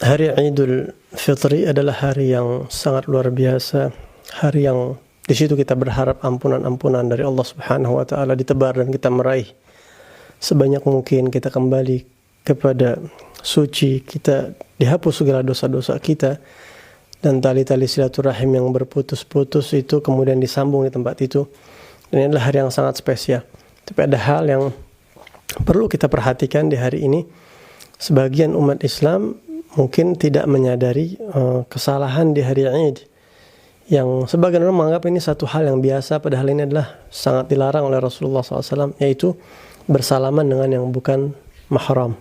Hari Idul Fitri adalah hari yang sangat luar biasa, hari yang di situ kita berharap ampunan-ampunan dari Allah Subhanahu wa taala ditebar dan kita meraih sebanyak mungkin, kita kembali kepada suci, kita dihapus segala dosa-dosa kita, dan tali-tali silaturahim yang berputus-putus itu kemudian disambung di tempat itu. Dan ini adalah hari yang sangat spesial. Tapi ada hal yang perlu kita perhatikan di hari ini. Sebagian umat Islam mungkin tidak menyadari kesalahan di hari Id, yang sebagian orang menganggap ini satu hal yang biasa, padahal ini adalah sangat dilarang oleh Rasulullah SAW, yaitu bersalaman dengan yang bukan mahram.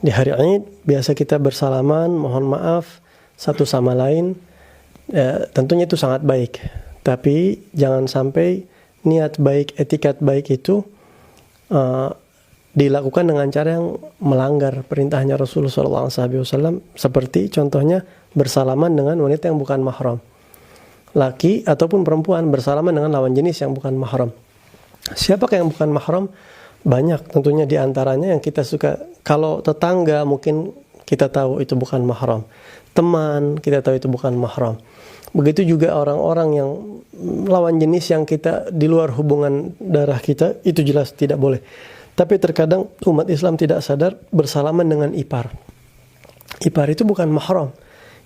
Di hari Id biasa kita bersalaman, mohon maaf satu sama lain, tentunya itu sangat baik, tapi jangan sampai niat baik, etikat baik itu dilakukan dengan cara yang melanggar perintahnya Rasulullah SAW, seperti contohnya bersalaman dengan wanita yang bukan mahram, laki ataupun perempuan bersalaman dengan lawan jenis yang bukan mahram. Siapakah yang bukan mahram? Banyak tentunya, di antaranya yang kita suka, kalau tetangga mungkin kita tahu itu bukan mahram, teman kita tahu itu bukan mahram. Begitu juga orang-orang yang lawan jenis yang kita di luar hubungan darah kita, itu jelas tidak boleh. Tapi terkadang umat Islam tidak sadar bersalaman dengan ipar. Ipar itu bukan mahram.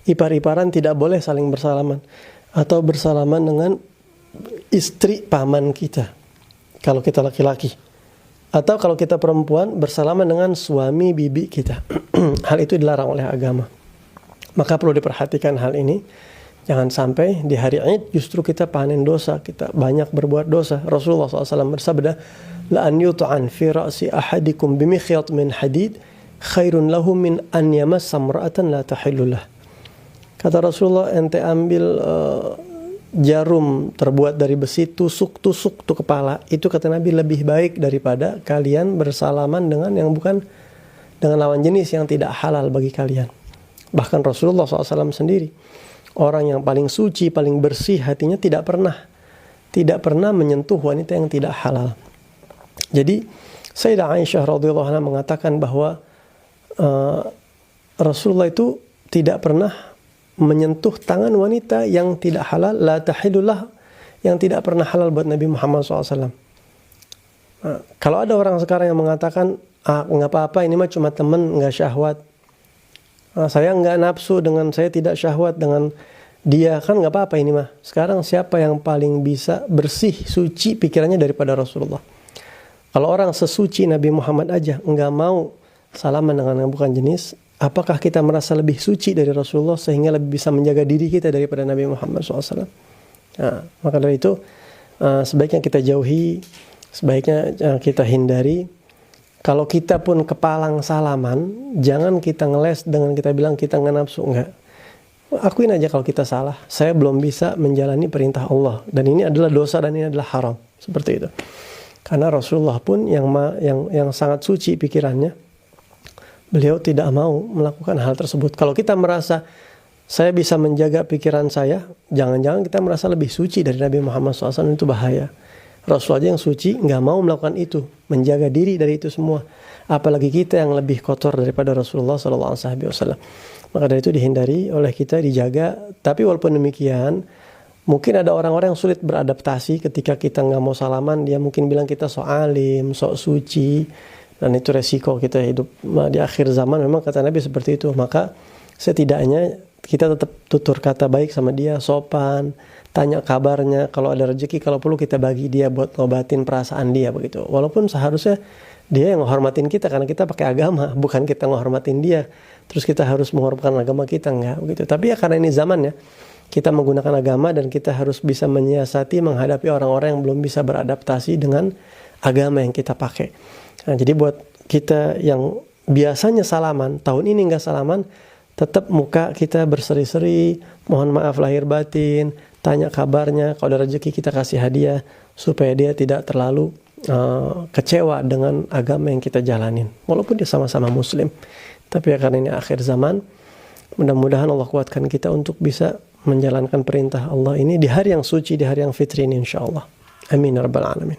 Ipar-iparan tidak boleh saling bersalaman. Atau bersalaman dengan istri paman kita, kalau kita laki-laki. Atau kalau kita perempuan, bersalaman dengan suami bibi kita. Hal itu dilarang oleh agama. Maka perlu diperhatikan hal ini. Jangan sampai di hari Id justru kita panen dosa, kita banyak berbuat dosa. Rasulullah SAW bersabda, la an yut'an fi ra'si ahadikum bimikhyat min hadid khairun lahu min an yamassa imra'atan la tahillullah. Kata Rasulullah, ente ambil jarum terbuat dari besi, tusuk tuh kepala, itu kata Nabi lebih baik daripada kalian bersalaman dengan yang bukan, dengan lawan jenis yang tidak halal bagi kalian. Bahkan Rasulullah SAW sendiri, orang yang paling suci, paling bersih hatinya, tidak pernah menyentuh wanita yang tidak halal. Jadi Sayyidah Aisyah radhiyallahu anha mengatakan bahwa Rasulullah itu tidak pernah menyentuh tangan wanita yang tidak halal, la tahillullah, yang tidak pernah halal buat Nabi Muhammad SAW. Kalau ada orang sekarang yang mengatakan, nggak apa-apa, ini mah cuma teman, nggak syahwat, saya nggak nafsu dengan, saya tidak syahwat dengan dia, kan nggak apa-apa ini mah. Sekarang siapa yang paling bisa bersih, suci pikirannya daripada Rasulullah? Kalau orang sesuci Nabi Muhammad aja nggak mau salaman dengan yang bukan jenis, apakah kita merasa lebih suci dari Rasulullah sehingga lebih bisa menjaga diri kita daripada Nabi Muhammad SAW? Nah, maka dari itu sebaiknya kita jauhi, sebaiknya kita hindari. Kalau kita pun kepalang salaman, jangan kita ngeles dengan kita bilang kita nggak nafsu, enggak. Akuin aja kalau kita salah, saya belum bisa menjalani perintah Allah, dan ini adalah dosa dan ini adalah haram, seperti itu. Karena Rasulullah pun yang sangat suci pikirannya, beliau tidak mau melakukan hal tersebut. Kalau kita merasa saya bisa menjaga pikiran saya, jangan-jangan kita merasa lebih suci dari Nabi Muhammad SAW, itu bahaya. Rasul aja yang suci nggak mau melakukan itu, menjaga diri dari itu semua. Apalagi kita yang lebih kotor daripada Rasulullah SAW. Maka dari itu dihindari oleh kita, dijaga. Tapi walaupun demikian, mungkin ada orang-orang yang sulit beradaptasi ketika kita nggak mau salaman. Dia mungkin bilang kita sok alim, sok suci, dan itu resiko kita hidup di akhir zaman. Memang kata Nabi seperti itu. Maka setidaknya kita tetap tutur kata baik sama dia, sopan, tanya kabarnya, kalau ada rezeki, kalau perlu kita bagi dia buat ngobatin perasaan dia, begitu. Walaupun seharusnya dia yang menghormatin kita karena kita pakai agama, bukan kita menghormatin dia. Terus kita harus menghormatkan agama kita, enggak begitu. Tapi ya karena ini zamannya, kita menggunakan agama dan kita harus bisa menyiasati menghadapi orang-orang yang belum bisa beradaptasi dengan agama yang kita pakai. Nah, jadi buat kita yang biasanya salaman, tahun ini enggak salaman, tetap muka kita berseri-seri, mohon maaf lahir batin, tanya kabarnya, kalau ada rezeki kita kasih hadiah, supaya dia tidak terlalu kecewa dengan agama yang kita jalanin, walaupun dia sama-sama muslim. Tapi ya karena ini akhir zaman, mudah-mudahan Allah kuatkan kita untuk bisa menjalankan perintah Allah ini di hari yang suci, di hari yang fitri ini, insyaAllah. Amin ya rabbal alamin.